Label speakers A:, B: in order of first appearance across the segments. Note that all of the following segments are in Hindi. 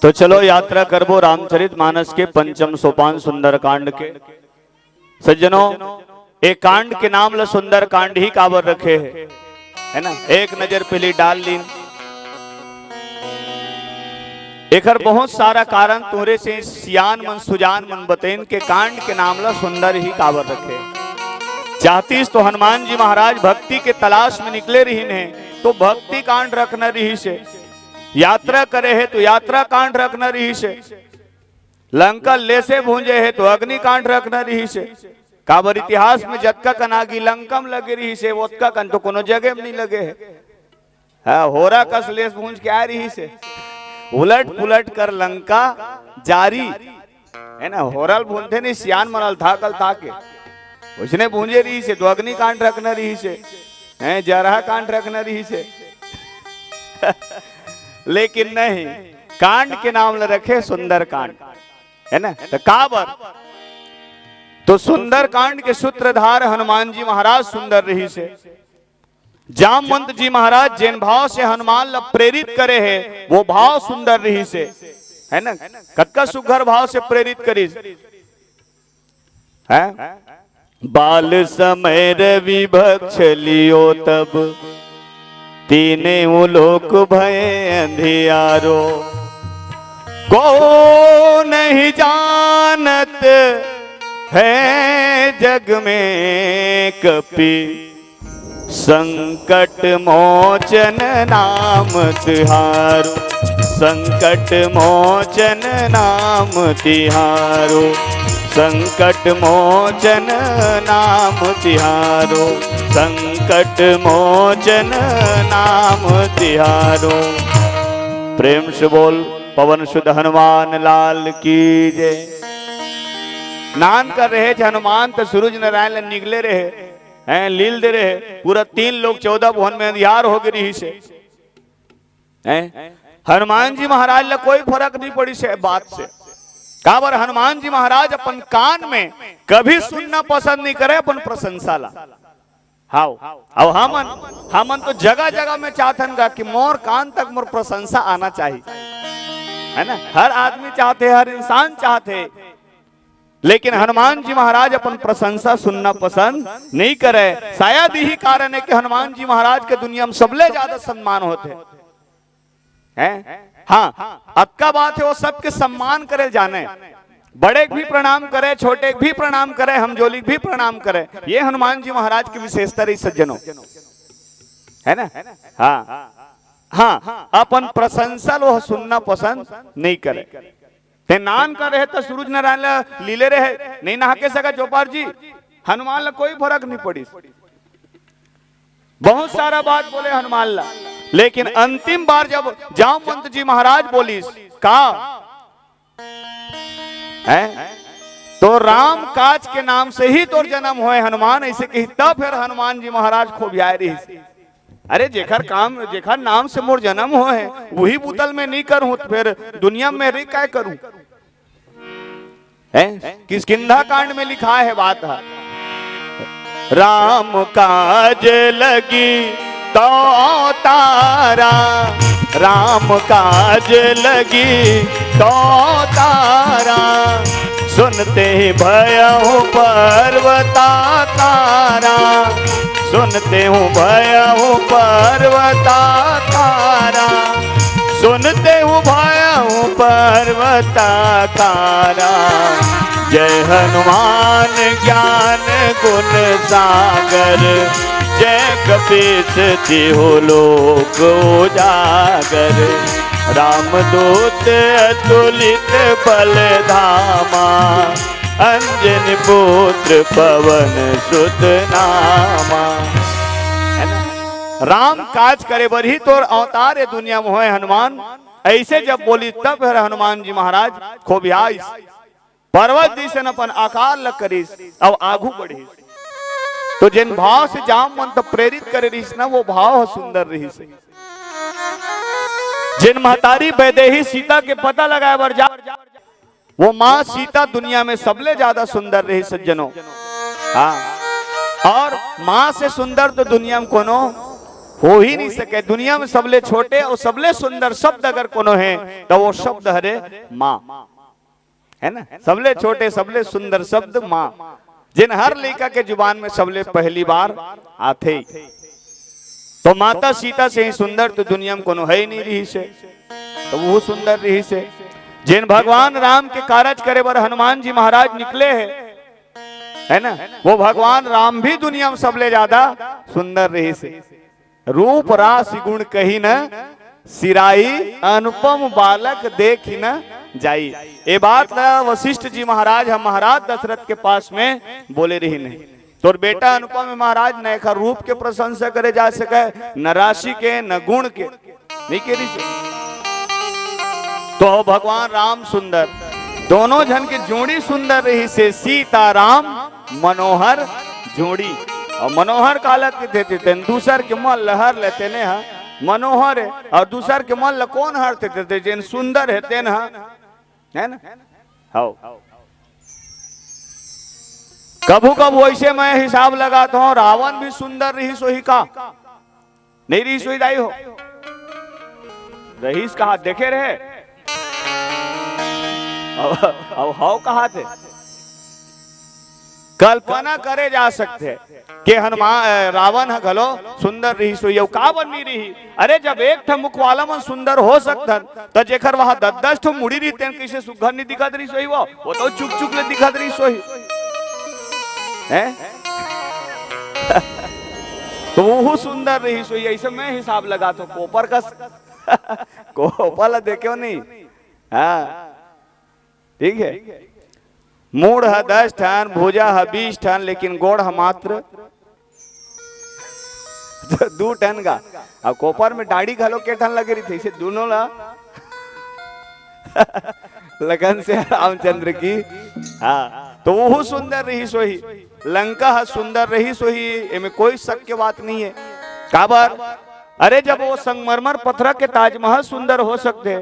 A: तो चलो यात्रा करबो रामचरित मानस के पंचम सोपान सुंदर कांड के। सज्जनों, एक कांड के नाम ल सुंदर कांड ही काबर रखे है ना। एक नजर पहले डाल ली, एकर बहुत सारा कारण तोरे से सियान मन सुजान मन बतेन के कांड के नाम ला सुंदर ही काबर रखे। चाहतीस तो हनुमान जी महाराज भक्ति के तलाश में निकले रही ने तो भक्ति कांड रखना रही से, यात्रा करे है तो यात्रा कांड रखना रही से, लंका ले से भूंजे है तो अग्नि कांड रखना रही से। काबर इतिहास में जतका कनागी लंकम लगे रही से वोतका कन तो कोनो जगह में नहीं लगे है। होरा कस लेस भूंज के आ रही से, उलट पुलट कर लंका जारी है ना। होरल भूनते नहीं सियान मनल था कल था के उसने भूंजे रही से तो अग्नि कांड रखना रही से, जरहा कांड रखना रही से लेकिन नहीं, कांड के नाम ले रखे सुंदर कांड है ना। तो काबर तो सुंदर कांड के सूत्रधार हनुमान जी महाराज सुंदर रही से। जामवंत जी महाराज जिन भाव से हनुमान ला प्रेरित करे है वो भाव सुंदर रही से है ना। कतका सुघर भाव से प्रेरित करी है। बाल समय रवि भक्ष लियो तब तीने लोक भय अंधियारो, को नहीं जानत है जग में कपि संकट मोचन नाम तिहारो, संकट मोचन नाम तिहारो, संकट मोचन नाम तिहारो, संकट मोचन नाम तिहारो। प्रेम से बोल पवन सुध हनुमान लाल की जय। स्नान कर रहे थे हनुमान तो सूरज नारायण निकले रहे हैं, लील दे रहे, पूरा 3 लोग 14 भुवन में अंधियार हो गई से हनुमान जी महाराज ला कोई फर्क नहीं पड़ी से बात से। काबर हनुमान जी महाराज अपन कान में कभी सुनना पसंद नहीं करे अपन प्रशंसा ला। हाउ अब हमन तो जगह जगह में चाहतन गा कि मोर कान तक मोर प्रशंसा आना चाहिए है ना। हर आदमी चाहते, हर इंसान चाहते, लेकिन हनुमान जी महाराज अपन प्रशंसा सुनना पसंद नहीं करे। शायद यही कारण है कि हनुमान जी महाराज के दुनिया में सबले ज्यादा सम्मान होते हैं। हाँ, अक्का बात है वो सबके सम्मान करे जाने, बड़े भी प्रणाम करे, छोटे भी प्रणाम करे, हमजोली भी प्रणाम करे। ये हनुमान जी महाराज की विशेषता रही सज्जनों है ना। हाँ हाँ, अपन प्रशंसा लो सुनना पसंद नहीं करे। ते नान कर रहे तो सूरज नारायण लीले रहे नहीं नहा के सका चौपार जी, हनुमान ला कोई फर्क नहीं पड़ी। बहुत सारा बात बोले हनुमान ला, लेकिन अंतिम बार जब जामवंत जी महाराज बोलीस का है तो राम काज के नाम से ही तोर जन्म हुए हनुमान, ऐसे कही तब फिर हनुमान जी महाराज खूब आए रही। अरे जेखर काम जेखर नाम से मोर जन्म हो है वही बुतल में नहीं करूं तो फिर दुनिया में रही क्या करूं है। किष्किंधा कांड में लिखा है बात है, राम काज लगी तो तारा, राम काज लगी तो तारा, सुनते ही भयहु पर्वताकारा, सुनते हूँ भयहु पर्वताकारा, सुनते हूँ भयहु पर्वताकारा। जय हनुमान ज्ञान गुण सागर, जय कपीस तिहु लोक उजागर, रामदूत अतुलित बल धामा, अंजनी पुत्र पवन सुत नामा। है ना, राम काज करे बर ही तोर अवतार है दुनिया में होए हनुमान। ऐसे जब बोली तब हनुमान जी महाराज खूब आइस पर्वत दिसन अपन आकार लग करीस अब आगू बढ़ी। तो जिन भाव से जाम मन तो प्रेरित करे रहीस ना वो भाव सुंदर रही से। जिन महतारी वैदेही सीता के पता लगाए बर जा वो माँ सीता दुनिया में सबले ज्यादा सुंदर रही सज्जनों। हाँ, और माँ से सुंदर तो दुनिया में कोनो हो ही नहीं सके। दुनिया में सबले छोटे और सबले सुंदर शब्द अगर कोनो है तो वो शब्द हरे माँ, है ना। सबले छोटे सबले सुंदर शब्द माँ, जिन हर लड़का के जुबान में सबले पहली बार आते। तो माता सीता से ही सुंदर तो दुनिया में कोनो है ही नहीं रही से, तो वो सुंदर रही से। जिन भगवान राम के कारज करे बर हनुमान जी महाराज निकले है ना, वो भगवान राम भी दुनिया में सबले ज्यादा सुंदर रही से। रूप राशि गुण कही न सिराई, अनुपम बालक देख न जाई। ये बात वशिष्ठ जी महाराज हम महाराज दशरथ के पास में बोले रही नहीं। तो बेटा अनुपम है महाराज, न एक रूप के प्रशंसा करे जा सके, न राशि के न गुण के, नहीं के रही से। तो भगवान राम सुंदर, दोनों जन की जोड़ी सुंदर रही से। सीता राम मनोहर जोड़ी, और मनोहर काला के देते दूसर के मन लहर लेते ने हा मनोहर है, और दूसर के मन ल कौन हर थे जिन सुंदर है तेन हा, है ना। हाउ कभू कब वैसे मैं हिसाब लगाता हूँ, रावण भी सुंदर रही सोही का नहीं रही सोही दाई हो, रहीस कहा देखे रहे, अब हाउ कहा थे। कल्पना करे जा सकते कि हनुमान रावण घलो सुंदर रही सोई का बनी रही। अरे जब एक ठा मुख वाला मन सुंदर हो सकता तो जेकर वहां 10 ठो मुड़ी रही तेन कैसे सुघर नहीं दिखत रही सोई, वो तो चुक चुक ले दिखत रही सोई है। तो वो सुंदर रही सोई, ऐसे मैं हिसाब लगा तो कोपर का कोपर देखे नहीं। हाँ ठीक है, मूड है 10 ठन, भुजा है 20 ठन, लेकिन गोड़ है मात्र 2 ठन का। अब कोपर में दाढ़ी घलो के ठन लगे रही थी, दोनों ला लगन से रामचंद्र की। हाँ तो वो सुंदर रही सोही, लंका है सुंदर रही सोही, इनमें कोई शक की बात नहीं है। काबर अरे जब वो संगमरमर पत्थर के ताजमहल सुंदर हो सकते,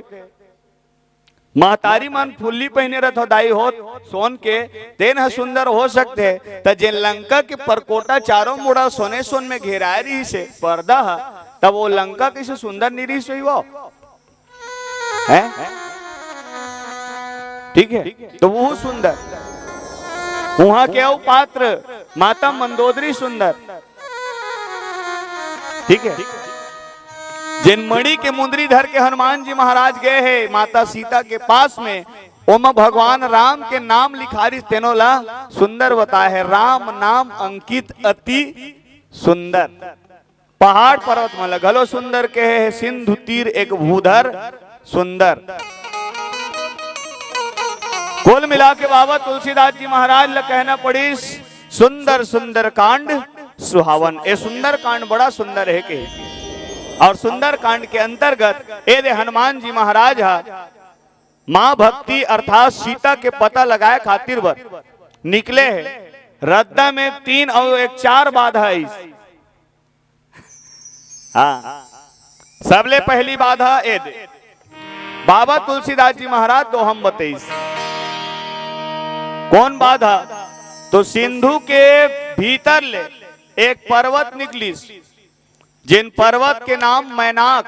A: महतारी मन फुल्ली पहने रहो दाई हो सोन के तेन है सुंदर हो सकते, तो जे लंका के परकोटा चारों मुड़ा सोने सोन में घेराए रही से पर्दा है, तब वो लंका कैसे सुंदर नहीं रही सोई वो है। ठीक है, तो वो सुंदर, वहां के पात्र माता मंदोदरी सुंदर। ठीक है, जिन मणि के मुंदरी धर के हनुमान जी महाराज गए हैं माता सीता के पास में, ओमा भगवान राम के नाम लिखारी तेनोला सुंदर बताया है। राम नाम अंकित अति सुंदर, पहाड़ पर्वत में लगलो सुंदर के है, सिंधु तीर एक भूधर सुंदर। कुल मिला के बाबा तुलसीदास जी महाराज ल कहना पड़ी सुंदर सुंदर कांड सुहावन। ये सुंदर कांड बड़ा सुंदर है के, और सुंदर कांड के अंतर्गत ये हनुमान जी महाराज मां भक्ति अर्थात सीता के पता लगाए खातिर बर निकले है। रद्दा में 3 और 1 4 बाधा है। हाँ सबले पहली बाधा ए बाबा तुलसीदास जी महाराज तो हम बताइस कौन बाधा। तो सिंधु के भीतर ले एक पर्वत निकली, जिन पर्वत के नाम मैनाक,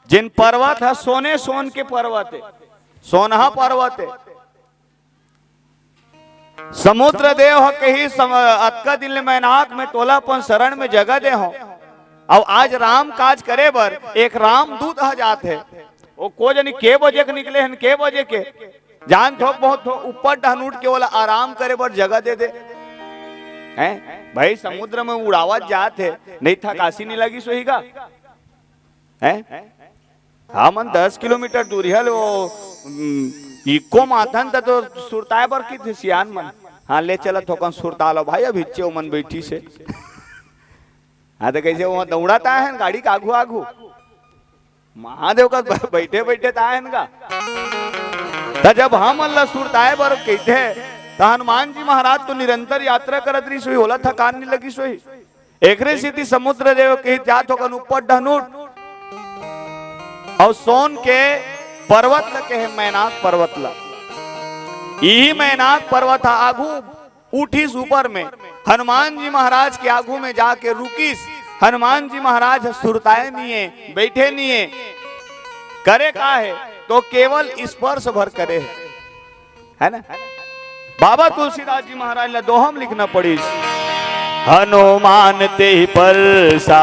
A: जिन पर्वत है सोने सोन के पर्वत है, सोनहा पर्वत है। समुद्र देव हो कही अतका दिन मैनाक में तोलापन शरण में जगह दे हो। अब आज राम काज करे बर एक राम दूत आ जात है, वो को जानी के बजे के निकले हैं, के बजे के जान थोक बहुत ऊपर ढानूट के वाला आराम करे बर जगह दे दे हैं। भाई समुद्र में उड़ावत जात है, नहीं था काशी नहीं लगी सोही का है। हाँ मन 10 किलोमीटर दूरी है वो इको माथन तो सुरताए बर की थी सियान मन। हाँ ले चला थोकन सुरता लो भाई, अभी चे मन बैठी से। हाँ तो कैसे वहां दौड़ाता है गाड़ी का आगू आगू महादेव का बैठे बैठे ता है का। तो जब हम अल्लाह सुरताए बर कहते तो हनुमान जी महाराज तो निरंतर यात्रा करत रही सोई, होला थकान नहीं लगी सोई। एकरे स्थिति समुद्र देव के जात होकर ऊपर ढनूट और सोन के पर्वत लगे है मैनाक पर्वत ला। यही मैनाक पर्वत आगू उठीस ऊपर में, हनुमान जी महाराज के आगू में जाके रुकीस। हनुमान जी महाराज सुरताए नहीं है, बैठे नहीं है, करे का है तो केवल स्पर्श भर करे है ना। बाबा तुलसीदास जी महाराज ने दोहम लिखना पड़ी, हनुमान ते परसा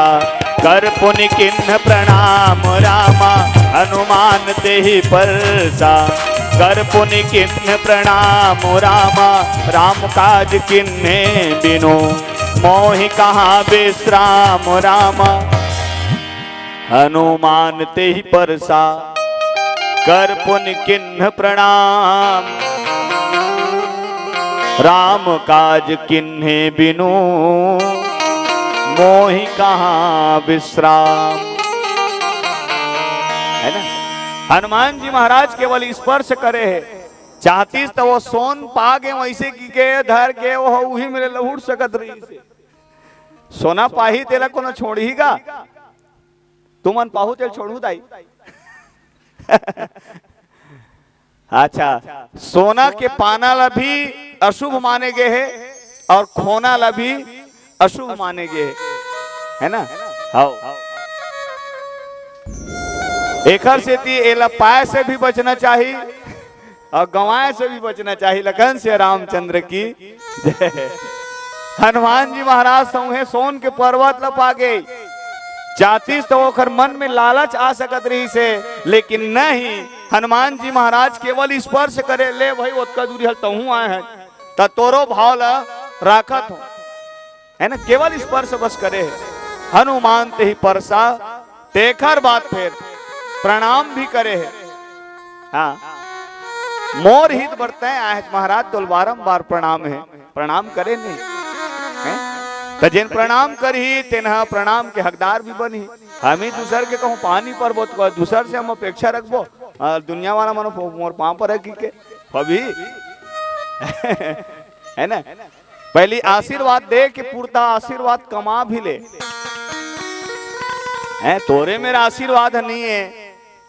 A: कर पुनि किन्ह प्रणाम रामा, हनुमान ते परसा कर पुनि किन्ह प्रणाम रामा, राम काज किन्हे बिनु मोहि कहाँ विश्राम रामा, हनुमान ते परसा कर पुनि किन्ह प्रणाम, राम काज किन्हे बिनु मोहि कहाँ विश्राम, है ना। हनुमान जी महाराज केवल स्पर्श करे है, चाहतीस तो वो सोन पागे वैसे की के धर के वो वही मेरे लहुट सकत रही से सोना पाही तेला कोनो छोड़ीगा, तुमन पाहु तेल छोड़ू दाई अच्छा, सोना के पाना ला भी अशुभ माने गए है और खोना ला भी अशुभ माने गए है ना। हाँ, एकर से एला पाए से भी बचना चाहिए और गंवाए से भी बचना चाहिए। लगन से रामचंद्र की जय। हनुमान जी महाराज सौहे सोन के पर्वत लपा गए, चाहतीस तो ओकर मन में लालच आ सकत रही से, लेकिन नहीं, हनुमान जी महाराज केवल स्पर्श करे, ले भाई ओतका दूरी हल तहू आए हैं त तोरो भाव ला राखत हो है ना, केवल स्पर्श बस करे है। हनुमान ते ही परसा तेखर बात फिर प्रणाम भी करे है। हाँ, मोर हित बरते आए महाराज तो बारंबार प्रणाम है, प्रणाम करे नहीं है तो जिन प्रणाम करी तेना प्रणाम के हकदार भी बनी। हम ही दूसर के कहूँ पानी पर बहुत दूसर से हम अपेक्षा रखबो, दुनिया वाला मनो मोर पाँव पर रखी के अभी है ना। पहली आशीर्वाद दे के पूर्ता आशीर्वाद कमा भी ले है, तोरे मेरा आशीर्वाद नहीं है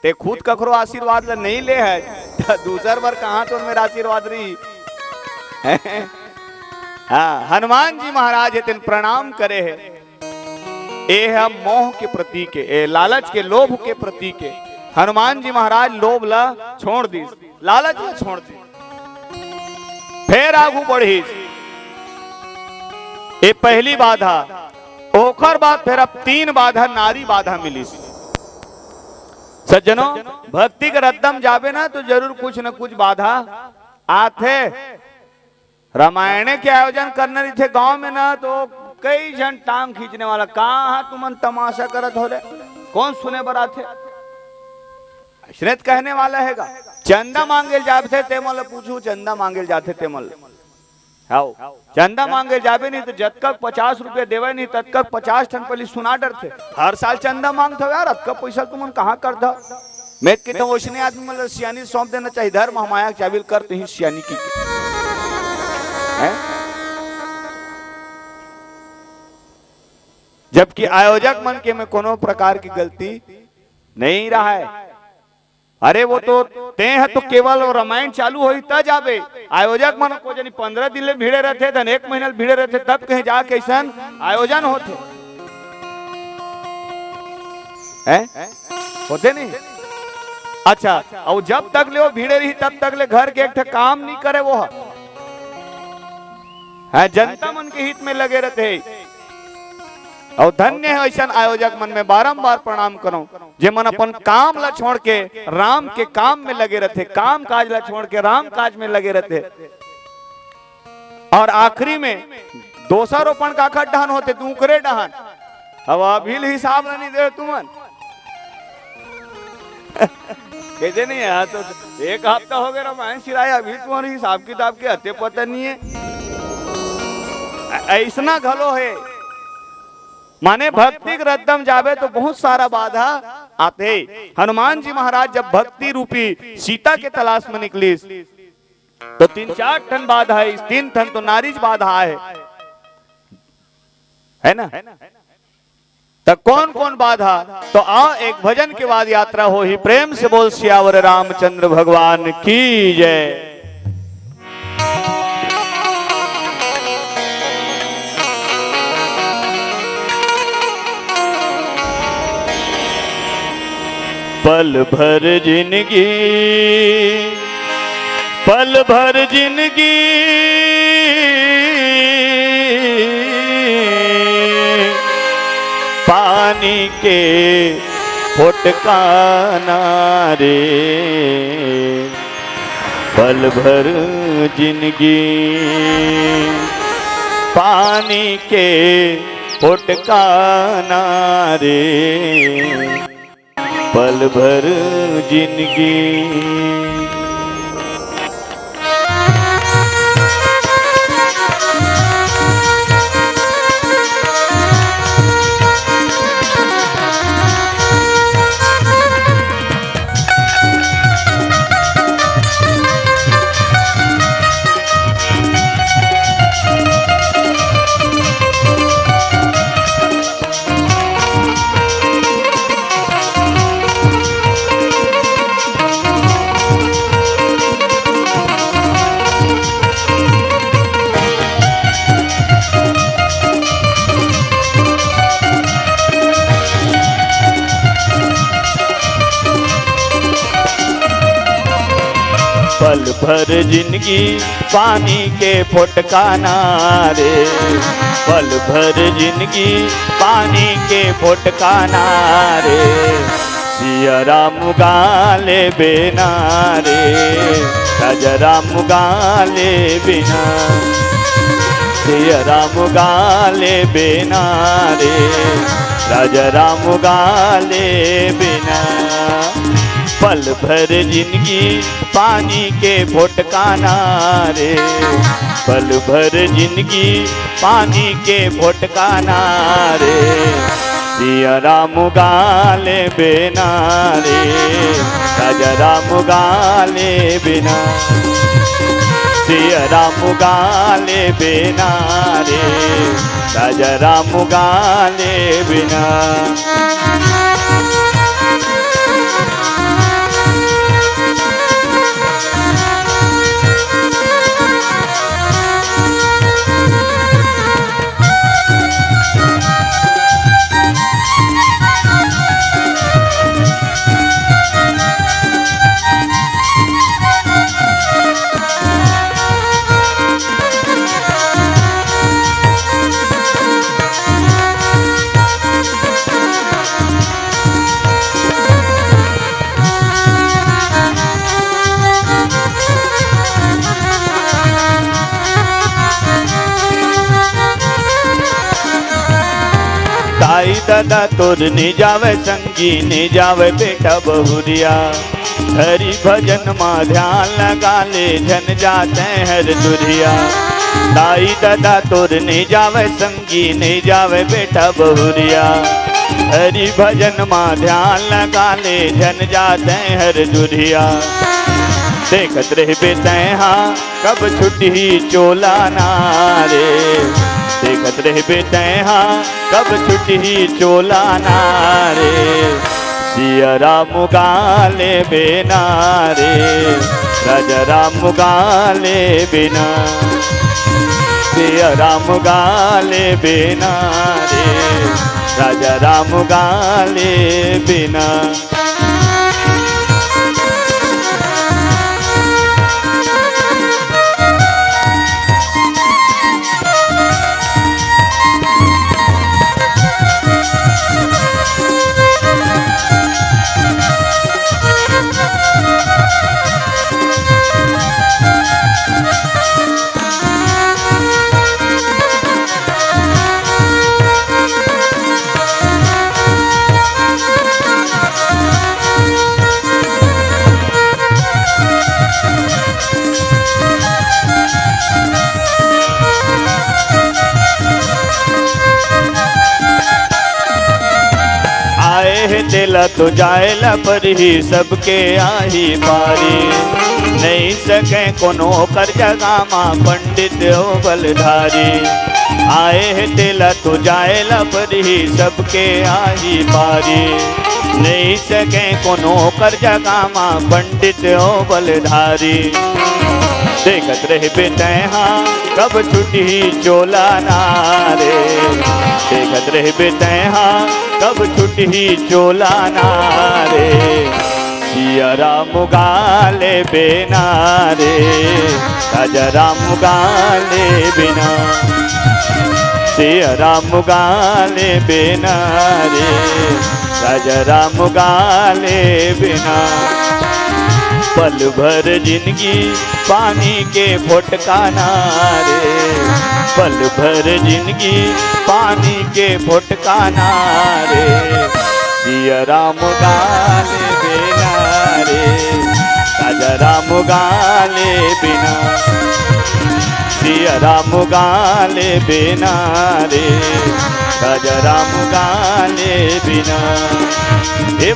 A: ते खुद कखरो आशीर्वाद नहीं ले है तो दूसर बार कहाँ तो मेरा आशीर्वाद रही हाँ, हनुमान जी महाराज तेन प्रणाम करे है। ए है मोह के प्रतीक है, ए लालच के लोभ के प्रतीक है। हनुमान जी महाराज लोभ ला छोड़ दी, लालच ला छोड़ दी, फिर आगू बढ़ी। ये पहली बाधा, ओखर बाद फिर अब 3 बाधा नारी बाधा मिली। सज्जनों, भक्ति के रद्दम जाबे ना तो जरूर कुछ न कुछ बाधा आते। रामायण के आयोजन करने रही थे गांव में ना तो कई जन टांग खींचने वाला, कहाँ तुमन तमाशा करत हो रे, कौन सुने बरा थे श्रेत कहने वाला हैगा। चंदा मांगे जाते ते मल पूछू, चंदा मांगे जाते ते मल हाउ, चंदा मांगे जाबे नहीं तो जब तक 50 रुपए देवे नहीं तब तक 50 टन पहले सुना डर थे। हर साल चंदा मांगते हो यार, अब का पैसा तुमन कहाँ कर दो। मैं कहता हूँ वैसने आदमी मतलब सियानी सौंप देना चाहिए, धर्म हमाया चाबिल कर तो ही सियानी की है? जबकि आयोजक मन के में कोनो प्रकार की गलती नहीं रहा है। अरे वो तो ते है तो केवल रामायण चालू हुई तब जाबे, आयोजक मन को जनी 15 दिन ले भीड़े रहते धन 1 महीना भीड़े रहते तब कहीं जाके ऐसा आयोजन होते हैं, होते नहीं। अच्छा, और जब तक ले वो भीड़े रही तब तक ले घर के एक काम नहीं करे, वो है जनता मन के हित में लगे रहते। और धन्य है ऐसा आयोजक मन में बारंबार प्रणाम करो जे मन अपन काम ला छोड़ के राम के काम में लगे रहते, काम काज ला छोड़ के राम काज में लगे रहते। और आखिरी में दोषारोपण का खड्डान होते दूसरे डहान, अब अभी हिसाब नहीं दे तुमन कहते नहीं है तो 1 हफ्ता हो गया रामायण सिराया, अभी तुम्हारी हिसाब किताब के हत्या पता नहीं है। ऐसा घलो है, माने भक्ति रद्दम जावे तो बहुत सारा बाधा आते। हनुमान जी महाराज जब भक्ति रूपी सीता के तलाश में निकली तो 3-4 टन बाधा है, 3 टन तो नारीज बाधा है ना। तो कौन कौन बाधा, तो आओ एक भजन के बाद यात्रा हो ही। प्रेम से बोल सियावर रामचंद्र भगवान की जय। पल भर जिंदगी, पल भर जिंदगी, पानी के फुटकाना रे, पल भर जिंदगी, पानी के फुटकाना रे, पल भर जिंदगी। पल भर जिंदगी, पानी के फुटकाना रे, पल भर जिंदगी, पानी के फुटकाना रे, सिया राम गाले बिना रे, राजा राम गाले बिना, सिया राम गाले बिना रे, राजा राम गाले बिना, पल भर जिंदगी, पानी के फुटकाना रे, पल भर जिंदगी, पानी के फुटकाना रे, सिया राम गाले बिना रे, राजा राम गाले बिना, सिया राम गाले बिना रे, राजा राम गाले बिना। ताई दादा तोर ने जावे संगी ने जावे बेटा बहुरिया, हरि भजन माँ ध्यान लगा ले झन जाते हर दुरिया, ताई दादा तोर ने जावे संगी ने जावे बेटा बहुरिया, हरि भजन माँ ध्यान लगा ले झन जाते हर दुरिया, देखत रह बेते हाँ कब छुट्टी चोला ना रे, देखत रह बेते हाँ कब छुट्टी चोला ना रे, सिया राम गाले बिना रे, राजा राम गाले बिना, सिया राम गाले बिना रे, राजा राम गाले बिना। दिला तो जायला पर ही सबके आही पारी, नहीं सके कोनो कर जगा माँ पंडित हो बलधारी, आए है दिला तो जायला पर ही सबके आही पारी, नहीं सके कोनो कर जगा माँ पंडित हो बलधारी, देखत रह बेटे हाँ कब छुट्टी चोला ना रे, देखत रह बेटे हाँ कब छुट्टी चोला ना रे, सिया राम गाले बिना रे राजा राम गाले बिना सिया राम गाले बिना रे राजा राम गाले बिना पल भर जिंदगी पानी के फुटकाना रे पल भर जिंदगी पानी के फुटकाना रे सिया राम गाले बिना रे राजा राम गाले बिना सिया राम गाले बिना रे राजा राम गाले बिना। ए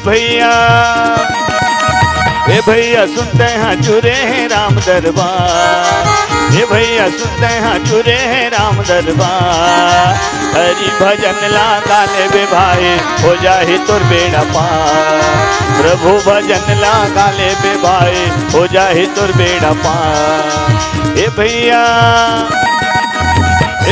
A: भैया सुनते हैं जुरे हैं राम दरबार ए भैया सुनते हैं जुरे हैं राम दरबार हरि भजन लगा ले बे भाई हो जाए तुर बेड़ा पार प्रभु भजन लगा ले बे भाई हो जाए तुर बेड़ा पार। ए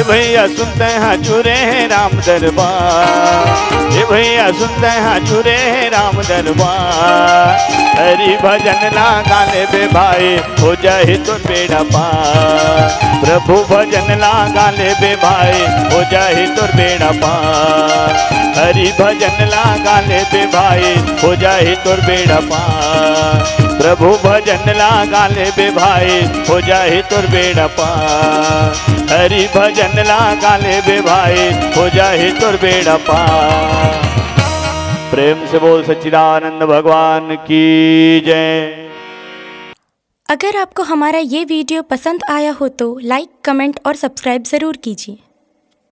A: भैया सुनते हैं जुरे हैं राम दरबार ए भैया सुनते हैं जुरे हैं राम दरबार हरि भजन लगा ले बे भाई हो जाए तो बेड़ा पार प्रभु भजन लगा ले बे भाई हो जाए तो बेड़ा पार हरि भजन लगा ले बे भाई हो जाए तो बेड़ा पार प्रभु भजन लगा ले बे भाई हो जाए तो बेड़ा पार हरि भजन लगा ले बे भाई हो जाए तो बेड़ा पार। प्रेम से बोल सच्चिदानंद भगवान की जय।
B: अगर आपको हमारा ये वीडियो पसंद आया हो तो लाइक, कमेंट और सब्सक्राइब ज़रूर कीजिए।